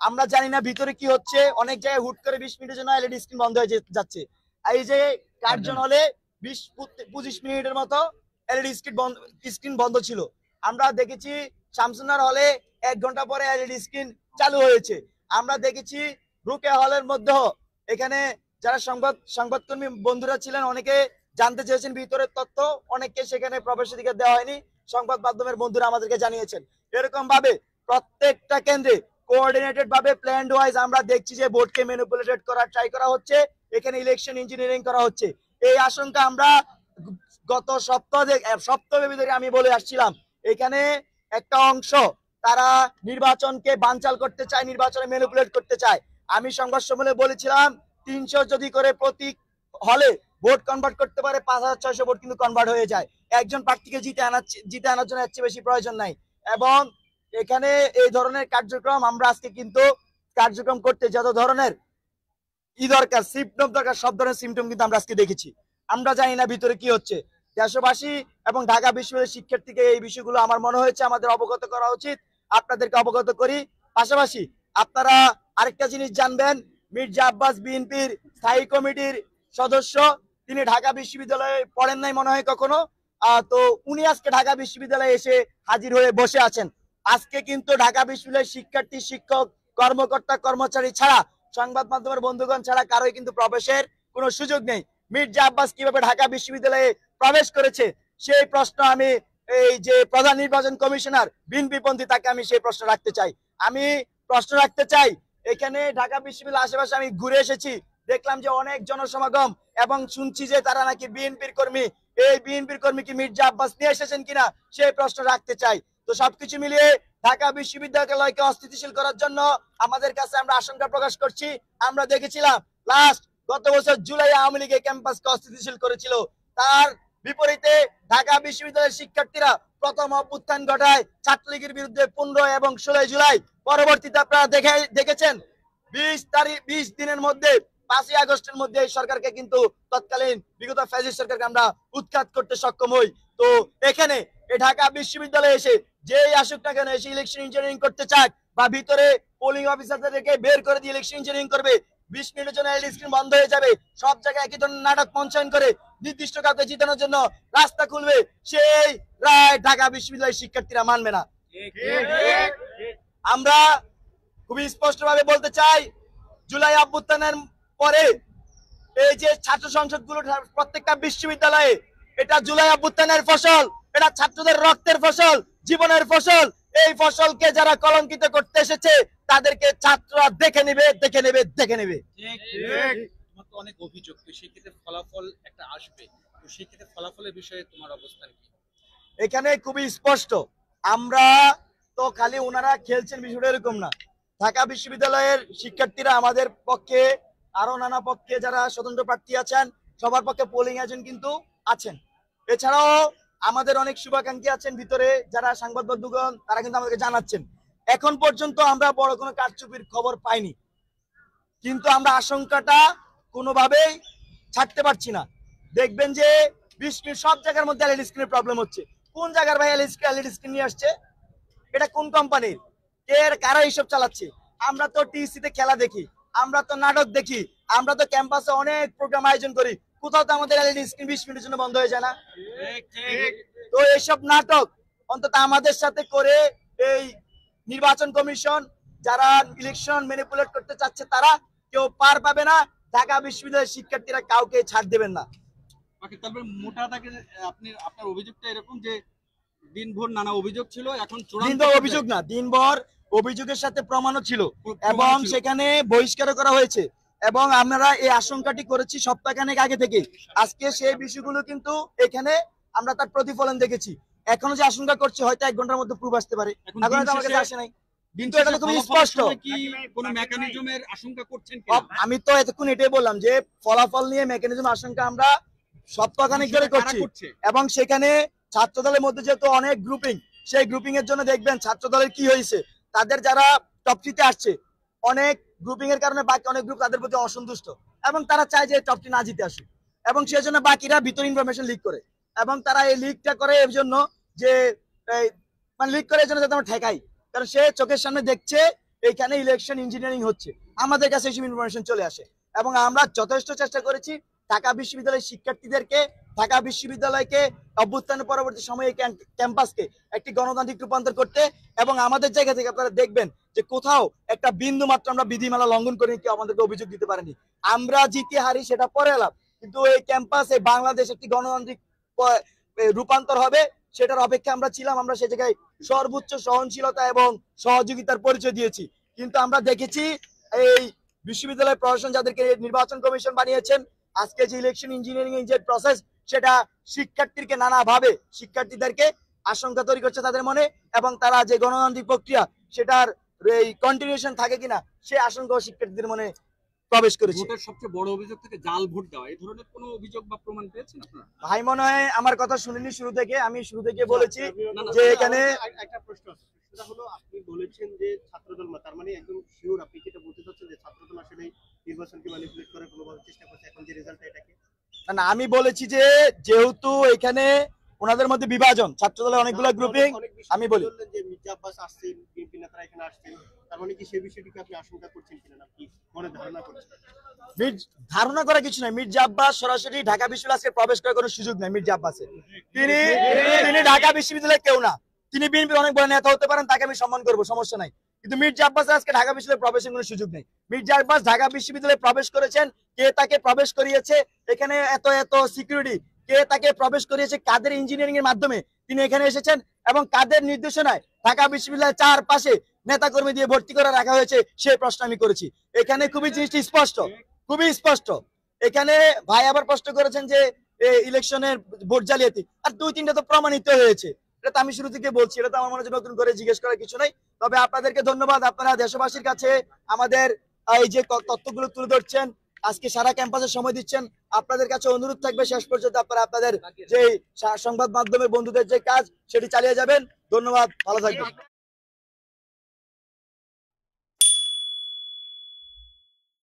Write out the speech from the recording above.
আমরা জানি না ভিতরে কি হচ্ছে। অনেক জায়গায় হুট করে 20 মিনিটের জন্য এলইডি স্ক্রিন বন্ধ হয়ে যাচ্ছে। এই যে কার্জন হলে 20-25 মিনিটের মতো এলইডি স্ক্রিন বন্ধ ছিল। আমরা দেখেছি শামসুনার হলে 1 ঘন্টা পরে এলইডি স্ক্রিন চালু হয়েছে। আমরা দেখেছি রুকে হলের মধ্যে এখানে যারা সংবাদকর্মী বন্ধুরা ছিলেন অনেকে জানতে চেয়েছেন ভিতরের তথ্য, অনেককে সেখানে প্রবেশাধিকার দেওয়া হয়নি। সংবাদ মাধ্যমের বন্ধুরা আমাদেরকে জানিয়েছেন। এরকম ভাবে প্রত্যেকটা কেন্দ্রে কোঅর্ডিনেটেড ভাবে প্ল্যান্ড ওয়াইজ আমরা দেখছি যে ভোটকে ম্যানিপুলেটেড করার ট্রাই করা হচ্ছে, এখানে ইলেকশন ইঞ্জিনিয়ারিং করা হচ্ছে। এই আশঙ্কা আমরা গত সপ্তাহব্যাপী ধরে আমি বলে আসছিলাম। এখানে একটা অংশ তারা নির্বাচনকে বানচাল করতে চায়, নির্বাচনে ম্যানিপুলেট করতে চায়। আমি সংবাদ সম্মেলনে বলেছিলাম 300 যদি করে প্রতি হলে ভোট কনভার্ট করতে পারে 5600 ভোট কিন্তু কনভার্ট হয়ে যায়। একজন প্রার্থীকে জিতে আনার জন্য এর চেয়ে বেশি প্রয়োজন নাই। এবং এখানে এই ধরনের কার্যক্রম আমরা আজকে কিন্তু কার্যক্রম করতে যত ধরনের দরকার, সিমটম দরকার, সব ধরনের সিমটম কিন্তু আমরা আজকে দেখেছি। আমরা জানি না ভিতরে কি হচ্ছে। দেশবাসী এবং ঢাকা বিশ্ববিদ্যালয়ের শিক্ষার্থীকে এই বিষয়গুলো আমার মনে হয়েছে আমাদের অবগত করা উচিত। আপনাদেরকে অবগত করি। পাশাপাশি আপনারা আরেকটা জিনিস জানবেন, মির্জা আব্বাস বিএনপির স্থায়ী কমিটির সদস্য, তিনি ঢাকা বিশ্ববিদ্যালয়ে পড়েন নাই মনে হয় কখনো। তো উনি আজকে ঢাকা বিশ্ববিদ্যালয়ে এসে হাজির হয়ে বসে আছেন। আজকে কিন্তু ঢাকা বিশ্ববিদ্যালয়ের শিক্ষার্থী, শিক্ষক, কর্মকর্তা, কর্মচারী ছাড়া, সংবাদ মাধ্যমের বন্ধুগণ ছাড়া কারোই কিন্তু প্রবেশের কোনো সুযোগ নেই। মির্জা আব্বাস কিভাবে ঢাকা বিশ্ববিদ্যালয়ে প্রবেশ করেছে সেই প্রশ্ন আমি এই যে প্রধান নির্বাচন কমিশনার বিএনপিপন্থী তাকে আমি সেই প্রশ্ন রাখতে চাই। আমি প্রশ্ন রাখতে চাই, এখানে ঢাকা বিশ্ববিদ্যালয়ের আশেপাশে আমি ঘুরে এসেছি, দেখলাম যে অনেক জনসমাগম এবং শুনছি যে তারা নাকি বিএনপির কর্মী। এই বিএনপির কর্মী কি মির্জা আব্বাস নিয়ে এসেছেন কিনা সেই প্রশ্ন রাখতে চাই। তো সবকিছু মিলিয়ে ঢাকা বিশ্ববিদ্যালয়কে অস্থিতিশীল করার জন্য আমাদের কাছে আমরা আশঙ্কা প্রকাশ করছি। আমরা দেখেছিলাম গত বছর জুলাই আওয়ামী লীগ ক্যাম্পাসকে অস্থিতিশীল করেছিল। তার বিপরীতে ঢাকা বিশ্ববিদ্যালয়ের শিক্ষার্থীরা প্রথম অভ্যুত্থান ঘটায় ছাত্রলীগের বিরুদ্ধে 15 এবং 16 জুলাই। পরবর্তীতে আপনারা দেখেছেন 20 দিনের মধ্যে 5ই আগস্টের মধ্যে সরকারকে কিন্তু তৎকালীন বিগত ফ্যাসিস্ট সরকারকে আমরা উৎখাত করতে সক্ষম হই। তো এখানে ঢাকা বিশ্ববিদ্যালয়ে এসে যেই আসুক না কেন, এসে ইলেকশন ইঞ্জিনিয়ারিং করতে চায় বা ভিতরে পোলিং অফিসারদেরকে বের করে দিয়ে ইলেকশন ইঞ্জিনিয়ারিং করবে, 20 মিনিটের জন্য এলইডি স্ক্রিন বন্ধ হয়ে যাবে, সব জায়গায় একই ধরনের নাটক মঞ্চায়ন করে নির্দিষ্ট কাউকে জিতানোর জন্য রাস্তা খুলবে, সেই রায় ঢাকা বিশ্ববিদ্যালয়ের শিক্ষার্থীরা মানবে না। আমরা খুবই স্পষ্ট ভাবে বলতে চাই, জুলাই অভ্যুত্থানের পরে এই যে ছাত্র সংসদ গুলো প্রত্যেকটা বিশ্ববিদ্যালয়ে, এটা জুলাই অভ্যুত্থানের ফসল, এটা ছাত্রদের রক্তের ফসল, জীবনের ফসল। এই ফসলকে যারা কলঙ্কিত করতে এসেছে তাদেরকে ছাত্ররা দেখে নেবে, দেখে নেবে, দেখে নেবে। অনেক অভিযোগ, তো সেই ক্ষেত্রে ফলাফল একটা আসবে, তো সেই ক্ষেত্রে ফলাফলের বিষয়ে তোমার অবস্থান কি? এখানে খুবই স্পষ্ট, আমরা তো খালি ওনারা খেলছেন বিষয়টা এরকম না। ঢাকা বিশ্ববিদ্যালয়ের শিক্ষার্থীরা আমাদের পক্ষে, আরো নানা পক্ষে যারা স্বতন্ত্র প্রার্থী আছেন সবার পক্ষে পোলিং এজেন্ট কিন্তু আছেন। এছাড়াও আমাদের অনেক শুভাকাঙ্ক্ষী আছেন ভিতরে, যারা সংবাদ বন্ধুগণ তারা কিন্তু আমাদেরকে জানাচ্ছেন। এখন পর্যন্ত আমরা বড় কোনো কারচুপির খবর পাইনি, কিন্তু আমরা আশঙ্কাটা কোনোভাবেই ছাড়তে পারছি না। দেখবেন যে 20 মিনিট সব জায়গার মধ্যে এলইডি স্ক্রিনের প্রবলেম হচ্ছে। কোন জায়গার ভাই এলইডি স্ক্রিন নিয়ে আসছে? এটা কোন কোম্পানির? কারা এইসব চালাচ্ছে? আমরা তো টিসিতে খেলা দেখি, আমরা তো নাটক দেখি, আমরা তো ক্যাম্পাসে অনেক প্রোগ্রাম আয়োজন করি, কোথাও তো আমাদের এলইডি স্ক্রিন 20 মিনিটের জন্য বন্ধ হয়ে যায় না। তো এইসব নাটক অন্তত আমাদের সাথে করে এই নির্বাচন কমিশন যারা ইলেকশন ম্যানিপুলেট করতে চাচ্ছে তারা কেউ পার পাবে না। ঢাকা বিশ্ববিদ্যালয়ের শিক্ষার্থীরা কাউকে ছাড় দেবেন না। তারপরে মোটা দাগে আপনার অভিযোগটা এরকম যে দিনভর নানা অভিযোগ ছিল, এখন চূড়ান্ত অভিযোগ না, দিনভর অভিযোগের সাথে প্রমাণও ছিল এবং সেখানে বহিষ্কার করা হয়েছে। এবং আমরা এই আশঙ্কাটি করেছি সপ্তাহখানেক আগে থেকে। আজকে সেই বিষয়গুলো কিন্তু এখানে আমরা তার প্রতিফলন দেখেছি। এখনো যে আশঙ্কা করছি হয়তো 1 ঘন্টার মধ্যে প্রুফ আসতে পারে, এখন তো আমার কাছে আসে নাই, কিন্তু এটা তো খুবই স্পষ্ট। আমি তো এতক্ষণ এটাই বললাম যে ফলাফল নিয়ে মেকানিজম আশঙ্কা আমরা সপ্তাহখানেক ধরে করছি। এবং সেখানে ছাত্র দলের মধ্যে যেহেতু অনেক গ্রুপিং, সেই গ্রুপিং এর জন্য দেখবেন ছাত্র দলের কি হয়েছে, তাদের যারা টপ 3-তে আসছে অনেক গ্রুপিং এর কারণে বাকি অনেক গ্রুপ তাদের প্রতি অসন্তুষ্ট এবং তারা চায় যে টপ 3 না জিতে আসুক, এবং সেই জন্য বাকিরা ভিতর ইনফরমেশন লিক করে। এবং তারা এই লিকটা করে এর জন্য যে মানে লিক করে এর জন্য যাতে আমরা ঠেকাই, কারণ সে চোখের সামনে দেখছে এখানে ইলেকশন ইঞ্জিনিয়ারিং হচ্ছে, আমাদের কাছে এইসব ইনফরমেশন চলে আসে এবং আমরা যথেষ্ট চেষ্টা করেছি ঢাকা বিশ্ববিদ্যালয়ের শিক্ষার্থীদেরকে, ঢাকা বিশ্ববিদ্যালয়কে অভ্যুত্থানের পরবর্তী সময়ে ক্যাম্পাসকে একটি গণতান্ত্রিক রূপান্তর করতে। এবং আমাদের জায়গা থেকে আপনারা দেখবেন যে কোথাও একটা বিন্দু মাত্র আমরা বিধিমালা লঙ্ঘন করি, কেউ আমাদেরকে অভিযোগ দিতে পারেনি। আমরা জিতে হারি সেটা পরে এলাম, কিন্তু এই ক্যাম্পাসে বাংলাদেশ একটি গণতান্ত্রিক রূপান্তর হবে সেটার অপেক্ষা আমরা ছিলাম। আমরা সে জায়গায় সর্বোচ্চ সহনশীলতা এবং সহযোগিতার পরিচয় দিয়েছি। কিন্তু আমরা দেখেছি এই বিশ্ববিদ্যালয় প্রশাসন যাদেরকে নির্বাচন কমিশন বানিয়েছেন, আজকে যে ইলেকশন ইঞ্জিনিয়ারিং এর যে প্রসেস, সেটা শিক্ষার্থীকে নানাভাবে শিক্ষার্থীদেরকে আশঙ্কা তৈরি করছে তাদের মনে, এবং তারা যে গণতান্ত্রিক প্রক্রিয়া সেটার এই কন্টিনিউশন থাকে কিনা সে আশঙ্কা শিক্ষার্থীদের মনে প্রবেশ করেছে। ভোটের সবচেয়ে বড় অভিযোগ থেকে জাল ভোট দেওয়া, এই ধরনের কোনো অভিযোগ বা প্রমাণ পেয়েছেন আপনারা? ভাই মনে হয় আমার কথা শুনেনি শুরু থেকে, আমি শুরু থেকে বলেছি যে এখানে একটা প্রশ্ন আছে, সেটা হলো আপনি বলেছেন যে ছাত্রদল, তার মানে একদম শিওর আপনি যেটা বলতে চাচ্ছেন যে ছাত্রদল আসলে নির্বাচনকে ম্যানিপুলেট করার কোনোভাবে চেষ্টা করছে, এখন যে রেজাল্ট এটাকে? না, আমি বলেছি যে যেহেতু এখানে ওনাদের মধ্যে বিভাজন, ছাত্রদলের অনেকগুলো গ্রুপিং, আমি বলি যে মির্জা আব্বাস আসছেন, বিএনপি নেতারা এখানে আসছেন, তার মানে কি সেই বিষয়টিকে আপনি আশঙ্কা করছেন কিনা, নাকি মনে ধারণা করছেন? ধারণা করা কিছু নাই। মির্জা আব্বাস সরাসরি ঢাকা বিশ্ববিদ্যালয়ে প্রবেশ করার কোনো সুযোগ নাই। মির্জা আব্বাসের তিনি ঢাকা বিশ্ববিদ্যালয়ে কেউ না, তিনি বিএনপির অনেক বড় নেতা হতে পারেন, তাকে আমি সম্মান করবো, সমস্যা নাই। কিন্তু মির্জা আব্বাসের আজকে ঢাকা বিশ্ববিদ্যালয়ে প্রবেশের কোনো সুযোগ নেই। মির্জা আব্বাস ঢাকা বিশ্ববিদ্যালয়ে প্রবেশ করেছেন, কে তাকে প্রবেশ করিয়েছে, এখানে এত এত সিকিউরিটি, কে তাকে প্রবেশ করিয়েছে, কাদের ইঞ্জিনিয়ারিং এর মাধ্যমে তিনি এখানে এসেছেন, এবং কাদের নির্দেশনায় ঢাকা বিশ্ববিদ্যালয়ের চারপাশে নেতাকর্মী দিয়ে ভর্তি করে রাখা হয়েছে, সেই প্রশ্ন আমি করেছি। এখানে খুবই জিনিসটি স্পষ্ট, খুবই স্পষ্ট। এখানে ভাই আবার প্রশ্ন করেছেন যে ইলেকশনের ভোট জালিয়াতি, আর দুই তিনটা তো প্রমাণিত হয়েছে। এটা তো আমি শুরু থেকে বলছি, এটা তো আমার মনে হচ্ছে নতুন করে জিজ্ঞেস করার কিছু নাই। তবে আপনাদেরকে ধন্যবাদ, আপনারা দেশবাসীর কাছে আমাদের এই যে তথ্যগুলো তুলে ধরছেন, আজকে সারা ক্যাম্পাসে সময় দিচ্ছেন। আপনাদের কাছে অনুরোধ থাকবে শেষ পর্যন্ত আপনারা আপনাদের যে সংবাদ মাধ্যমের বন্ধুদের যে কাজ সেটি চালিয়ে যাবেন। ধন্যবাদ, ভালো থাকবেন।